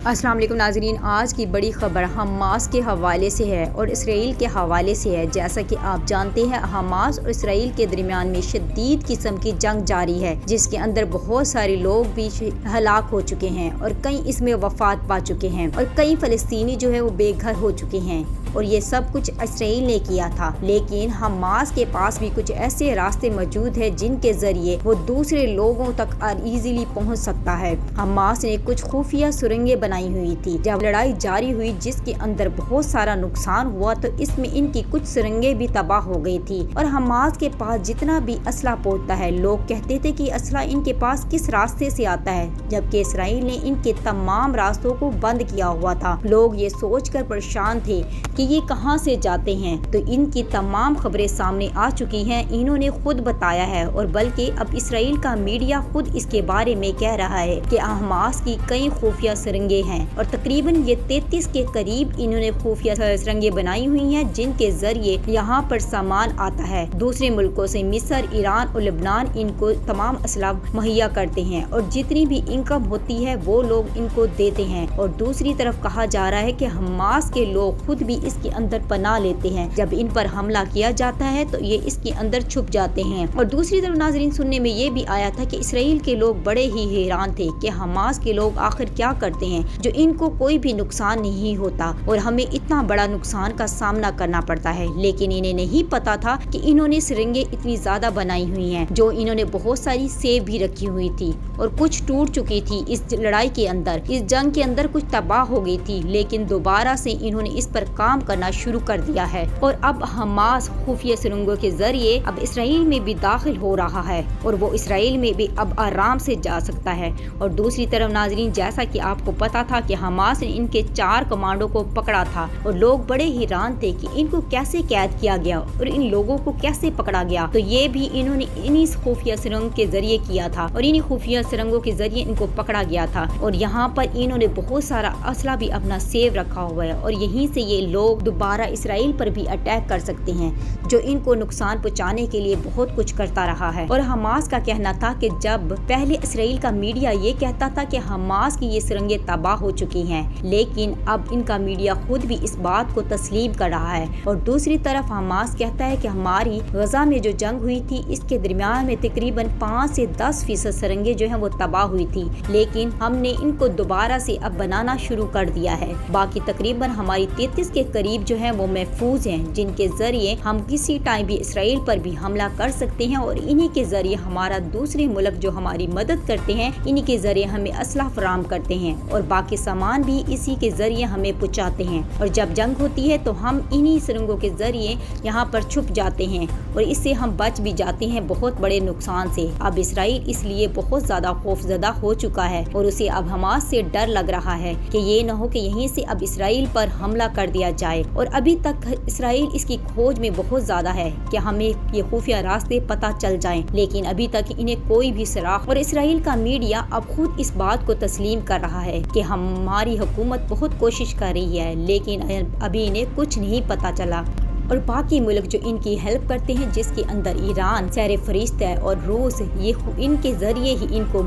अस्सलाम वालेकुम नाज़रीन, आज की बड़ी खबर हमास के हवाले से है और इसराइल के हवाले से है। जैसा कि आप जानते हैं, हमास और इसराइल के दरमियान में शदीद किस्म की जंग जारी है, जिसके अंदर बहुत सारे लोग भी हलाक हो चुके हैं और कई इसमें वफात पा चुके हैं और कई फ़लस्तीनी जो है वो बेघर हो चुके हैं। और ये सब कुछ इसराइल ने किया था, लेकिन हमास के पास भी कुछ ऐसे रास्ते मौजूद हैं जिनके ज़रिए वो दूसरे लोगों तक ईजीली पहुंच सकता है। हमास ने कुछ खुफिया सुरंगें बनाई हुई थी जब लड़ाई जारी हुई, जिसके अंदर बहुत सारा नुकसान हुआ, तो इसमें इनकी कुछ सुरंगें भी तबाह हो गई थी। और हमास के पास जितना भी असला पहुंचता है, लोग कहते थे कि असला इनके पास किस रास्ते से आता है, जबकि इसराइल ने इनके तमाम रास्तों को बंद किया हुआ था। लोग ये सोचकर परेशान थे कि ये कहां से जाते हैं, तो इनकी तमाम खबरें सामने आ चुकी हैं। इन्होंने खुद बताया है, और बल्कि अब इसराइल का मीडिया खुद इसके बारे में कह रहा है कि हमास की कई खुफिया सुरंगें हैं और तकरीबन ये 33 के करीब इन्होंने खुफिया सुरंगें बनाई हुई हैं, जिनके जरिए यहाँ पर सामान आता है दूसरे मुल्कों से। मिस्र, ईरान और लेबनान इनको तमाम असला मुहैया करते हैं और जितनी भी इनकम होती है वो लोग इनको देते हैं। और दूसरी तरफ कहा जा रहा है कि हमास के लोग खुद भी इसके अंदर पनाह लेते हैं। जब इन पर हमला किया जाता है तो ये इसके अंदर छुप जाते हैं। और दूसरी तरफ नाजरीन, सुनने में ये भी आया था कि इसराइल के लोग बड़े ही हैरान थे कि हमास के लोग आखिर क्या करते हैं जो इनको कोई भी नुकसान नहीं होता और हमें इतना बड़ा नुकसान का सामना करना पड़ता है। लेकिन इन्हें नहीं पता था कि इन्होंने सुरंगें इतनी ज्यादा बनाई हुई हैं, जो इन्होंने बहुत सारी सेव भी रखी हुई थी और कुछ टूट चुकी थी इस लड़ाई के अंदर। इस जंग के अंदर कुछ तबाह हो गई थी, लेकिन दोबारा से इन्होंने इस पर काम करना शुरू कर दिया है। और अब हमास खुफिया सुरंगों के जरिए अब इसराइल में भी दाखिल हो रहा है और वो इसराइल में भी अब आराम से जा सकता है। और दूसरी तरफ नाजरीन, जैसा कि आपको पता था कि हमास ने इनके 4 कमांडो को पकड़ा था और लोग बड़े हैरान थे कि इनको कैसे कैद किया गया और इन लोगों को कैसे पकड़ा गया। तो ये भी इन्होंने इन्हीं खुफिया सुरंग के जरिए किया था और इन्हीं खुफिया सुरंगों के जरिए इनको पकड़ा गया था। और यहाँ पर इन्होंने बहुत सारा असला भी अपना सेव रखा हुआ है और यहीं से ये लोग दोबारा इसराइल पर भी अटैक कर सकते हैं, जो इनको नुकसान पहुंचाने के लिए बहुत कुछ करता रहा है। और हमास का कहना था कि जब पहले इसराइल का मीडिया ये कहता था कि हमास की ये सुरंगें तबाह हो चुकी हैं, लेकिन अब इनका मीडिया खुद भी इस बात को तस्लीम कर रहा है। और दूसरी तरफ हमास कहता है कि हमारी गजा में जो जंग हुई थी, इसके दरमियान में तकरीबन 5 से 10% सुरंगें जो हैं वो तबाह हुई थी, लेकिन हमने इनको दोबारा से अब बनाना शुरू कर दिया है। बाकी तकरीबन हमारी 33 के करीब जो है वो महफूज हैं, जिनके जरिए हम किसी टाइम भी इसराइल पर भी हमला कर सकते हैं। और इन्हीं के जरिए हमारा दूसरे मुल्क जो हमारी मदद करते हैं, इन्हीं के जरिए हमें असला फराम करते हैं और बाकी सामान भी इसी के जरिए हमें पहुंचाते हैं। और जब जंग होती है तो हम इन्हीं सुरंगों के जरिए यहाँ पर छुप जाते हैं और इससे हम बच भी जाते हैं बहुत बड़े नुकसान से। अब इसराइल इसलिए बहुत ज्यादा खौफजदा हो चुका है और उसे अब हमास से डर लग रहा है कि ये न हो कि यहीं से अब इसराइल पर हमला कर दिया जाए। और अभी तक इसराइल इसकी खोज में बहुत ज्यादा है कि हमें ये खुफिया रास्ते पता चल जाएं, लेकिन अभी तक इन्हें कोई भी सुराग। और इसराइल का मीडिया अब खुद इस बात को तस्लीम कर रहा है कि हमारी हुकूमत बहुत कोशिश कर रही है, लेकिन अभी इन्हें कुछ नहीं पता चला। और बाकी मुल्क जो इनकी हेल्प करते हैं, जिसके अंदर ईरान, सर फरिश्त है और रूस, ये इनके जरिए ही इनको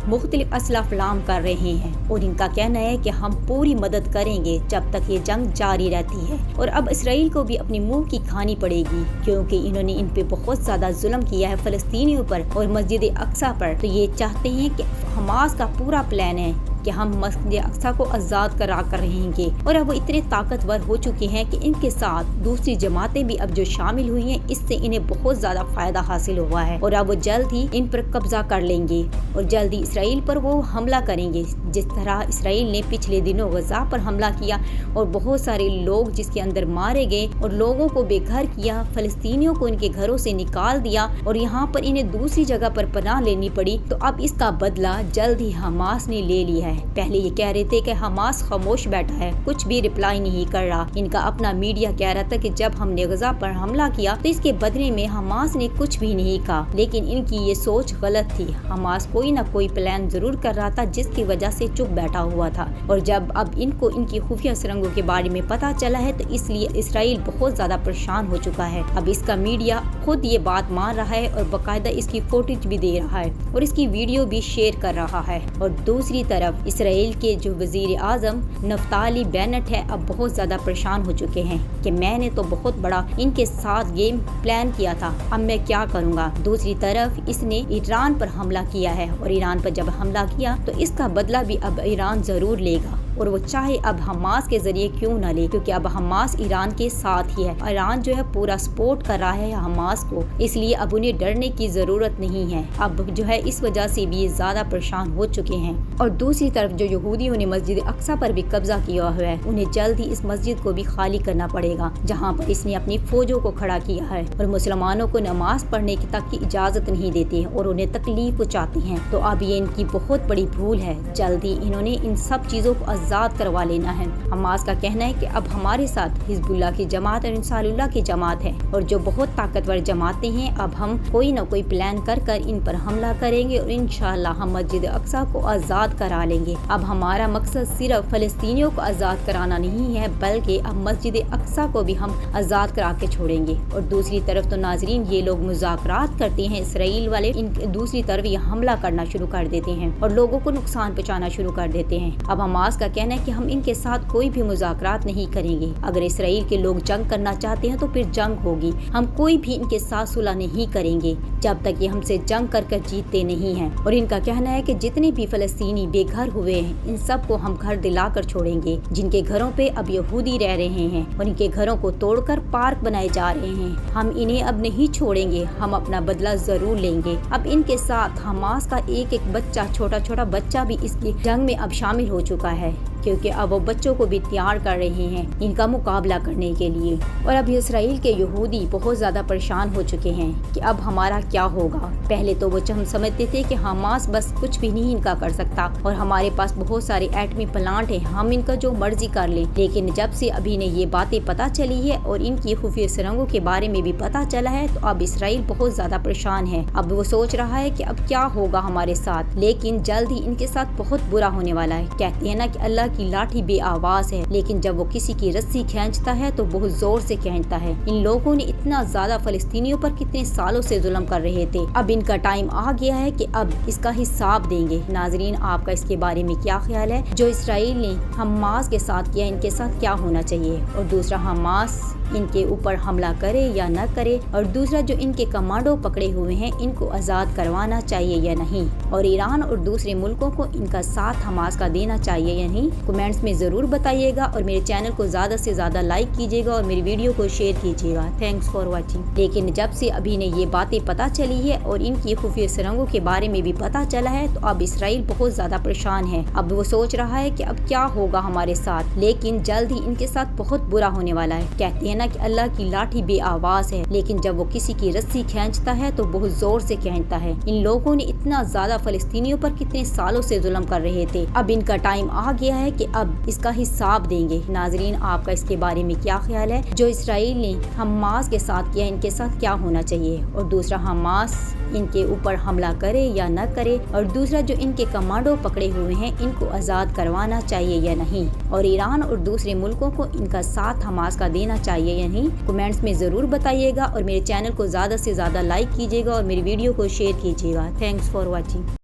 मुख्तलिफ असला फराहम कर रहे हैं। और इनका कहना है कि हम पूरी मदद करेंगे जब तक ये जंग जारी रहती है। और अब इसराइल को भी अपनी मुंह की खानी पड़ेगी, क्योंकि इन्होंने इन पे बहुत ज्यादा जुल्म किया है फ़लस्तीनियों पर और मस्जिद अक्सा पर। तो ये चाहते हैं कि हमास का पूरा प्लान है कि हम मस्जिद अक्सा को आज़ाद करा कर रहेंगे। और अब वो इतने ताकतवर हो चुके हैं कि इनके साथ दूसरी जमातें भी अब जो शामिल हुई हैं, इससे इन्हें बहुत ज़्यादा फ़ायदा हासिल हुआ है। और अब वो जल्द ही इन पर कब्जा कर लेंगे और जल्द ही इसराइल पर वो हमला करेंगे, जिस तरह इसराइल ने पिछले दिनों गजा पर हमला किया और बहुत सारे लोग जिसके अंदर मारे गए और लोगों को बेघर किया, फ़लस्तीनियों को इनके घरों से निकाल दिया और यहाँ पर इन्हें दूसरी जगह पर पनाह लेनी पड़ी। तो अब इसका बदला जल्द ही हमास ने ले लिया है। पहले ये कह रहे थे कि हमास खामोश बैठा है, कुछ भी रिप्लाई नहीं कर रहा। इनका अपना मीडिया कह रहा था कि जब हमने गजा पर हमला किया तो इसके बदले में हमास ने कुछ भी नहीं कहा, लेकिन इनकी ये सोच गलत थी। हमास कोई ना कोई प्लान जरूर कर रहा था, जिसकी वजह से चुप बैठा हुआ था। और जब अब इनको इनकी खुफिया सुरंगों के बारे में पता चला है, तो इसलिए इसराइल बहुत ज्यादा परेशान हो चुका है। अब इसका मीडिया खुद ये बात मान रहा है और बाकायदा इसकी फुटेज भी दे रहा है और इसकी वीडियो भी शेयर कर रहा है। और दूसरी तरफ اسرائیل کے جو وزیر اعظم نفتالی بینٹ ہے اب بہت زیادہ پریشان ہو چکے ہیں کہ میں نے تو بہت بڑا ان کے ساتھ گیم پلان کیا تھا، اب میں کیا کروں گا۔ دوسری طرف اس نے ایران پر حملہ کیا ہے اور ایران پر جب حملہ کیا تو اس کا بدلہ بھی اب ایران ضرور لے گا، اور وہ چاہے اب حماس کے ذریعے کیوں نہ لے، کیونکہ اب حماس ایران کے ساتھ ہی ہے۔ ایران جو ہے پورا سپورٹ کر رہا ہے حماس کو، اس لیے اب انہیں ڈرنے کی ضرورت نہیں ہے۔ اب جو ہے اس وجہ سے بھی یہ زیادہ پریشان ہو چکے ہیں۔ اور دوسری طرف جو یہودیوں نے مسجد اقصی پر بھی قبضہ کیا ہوا ہے، انہیں جلد ہی اس مسجد کو بھی خالی کرنا پڑے گا جہاں پر اس نے اپنی فوجوں کو کھڑا کیا ہے اور مسلمانوں کو نماز پڑھنے کی تک کی اجازت نہیں دیتے اور انہیں تکلیف پہنچاتے ہیں۔ تو اب یہ ان کی بہت بڑی بھول ہے، جلد ہی انہوں نے ان سب چیزوں کو آزاد کروا لینا ہے۔ حماس کا کہنا ہے کہ اب ہمارے ساتھ حزب اللہ کی جماعت اور انصار اللہ کی جماعت ہے، اور جو بہت طاقتور جماعتیں ہیں، اب ہم کوئی نہ کوئی پلان کر ان پر حملہ کریں گے اور انشاءاللہ ہم مسجد اقصی کو آزاد کرا لیں گے۔ اب ہمارا مقصد صرف فلسطینیوں کو آزاد کرانا نہیں ہے، بلکہ اب مسجد اقصی کو بھی ہم آزاد کرا کے چھوڑیں گے۔ اور دوسری طرف تو ناظرین یہ لوگ مذاکرات کرتے ہیں، اسرائیل والے دوسری طرف یہ حملہ کرنا شروع کر دیتے ہیں اور لوگوں کو نقصان پہنچانا شروع کر دیتے ہیں۔ اب حماس کا کہنا ہے کہ ہم ان کے ساتھ کوئی بھی مذاکرات نہیں کریں گے، اگر اسرائیل کے لوگ جنگ کرنا چاہتے ہیں تو پھر جنگ ہوگی، ہم کوئی بھی ان کے ساتھ صلح نہیں کریں گے جب تک یہ ہم سے جنگ کر جیتتے نہیں ہیں۔ اور ان کا کہنا ہے کہ جتنے بھی فلسطینی بے گھر ہوئے ہیں ان سب کو ہم گھر دلا کر چھوڑیں گے، جن کے گھروں پہ اب یہودی رہ رہے ہیں اور ان کے گھروں کو توڑ کر پارک بنائے جا رہے ہیں، ہم انہیں اب نہیں چھوڑیں گے، ہم اپنا بدلہ ضرور لیں گے۔ اب ان کے ساتھ حماس کا ایک بچہ، چھوٹا بچہ بھی اس کی جنگ میں اب شامل ہو چکا ہے، کیونکہ اب وہ بچوں کو بھی تیار کر رہے ہیں ان کا مقابلہ کرنے کے لیے۔ اور اب اسرائیل کے یہودی بہت زیادہ پریشان ہو چکے ہیں کہ اب ہمارا کیا ہوگا۔ پہلے تو وہ ہم سمجھتے تھے کہ حماس بس کچھ بھی نہیں ان کا کر سکتا اور ہمارے پاس بہت سارے ایٹمی پلانٹ ہیں، ہم ان کا جو مرضی کر لیں، لیکن جب سے ابھی نے یہ باتیں پتہ چلی ہے اور ان کی خفیہ سرنگوں کے بارے میں بھی پتہ چلا ہے تو اب اسرائیل بہت زیادہ پریشان ہے۔ اب وہ سوچ رہا ہے کہ اب کیا ہوگا ہمارے ساتھ، لیکن جلد ہی ان کے ساتھ بہت برا ہونے والا ہے۔ کہتے ہیں نا کہ اللہ کی لاٹھی بے آواز ہے، لیکن جب وہ کسی کی رسی کھینچتا ہے تو بہت زور سے کھینچتا ہے۔ ان لوگوں نے اتنا زیادہ فلسطینیوں پر کتنے سالوں سے ظلم کر رہے تھے، اب ان کا ٹائم آ گیا ہے کہ اب اس کا حساب دیں گے۔ ناظرین آپ کا اس کے بارے میں کیا خیال ہے؟ جو اسرائیل نے حماس کے ساتھ کیا، ان کے ساتھ کیا ہونا چاہیے؟ اور دوسرا، حماس ان کے اوپر حملہ کرے یا نہ کرے؟ اور دوسرا، جو ان کے کمانڈو پکڑے ہوئے ہیں ان کو آزاد کروانا چاہیے یا نہیں؟ اور ایران اور دوسرے ملکوں کو ان کا ساتھ حماس کا دینا چاہیے یا نہیں؟ کمنٹس میں ضرور بتائیے گا، اور میرے چینل کو زیادہ سے زیادہ لائک کیجیے گا اور میری ویڈیو کو شیئر کیجیے گا۔ Thanks for watching. لیکن جب سے ابھی نے یہ باتیں پتہ چلی ہے اور ان کی خفیہ سرنگوں کے بارے میں بھی پتہ چلا ہے تو اب اسرائیل بہت زیادہ پریشان ہے۔ اب وہ سوچ رہا ہے کہ اب کیا ہوگا ہمارے ساتھ، لیکن جلد ہی ان کے ساتھ بہت برا ہونے والا ہے۔ کہتے ہیں نا کہ اللہ کی لاٹھی بے آواز ہے، لیکن جب وہ کسی کی رسی کھینچتا ہے تو بہت زور سے کھینچتا ہے۔ ان لوگوں نے اتنا زیادہ فلسطینیوں پر کتنے سالوں سے ظلم کر رہے تھے، اب ان کا ٹائم آ گیا ہے کہ اب اس کا حساب دیں گے۔ ناظرین آپ کا اس کے بارے میں کیا خیال ہے؟ جو اسرائیل نے حماس کے ساتھ کیا، ان کے ساتھ کیا ہونا چاہیے؟ اور دوسرا، حماس ان کے اوپر حملہ کرے یا نہ کرے؟ اور دوسرا، جو ان کے کمانڈو پکڑے ہوئے ہیں ان کو آزاد کروانا چاہیے یا نہیں؟ اور ایران اور دوسرے ملکوں کو ان کا ساتھ حماس کا دینا چاہیے یا نہیں؟ کمنٹس میں ضرور بتائیے گا، اور میرے چینل کو زیادہ سے زیادہ لائک کیجیے گا اور میری ویڈیو کو شیئر کیجیے گا۔ Thanks for watching.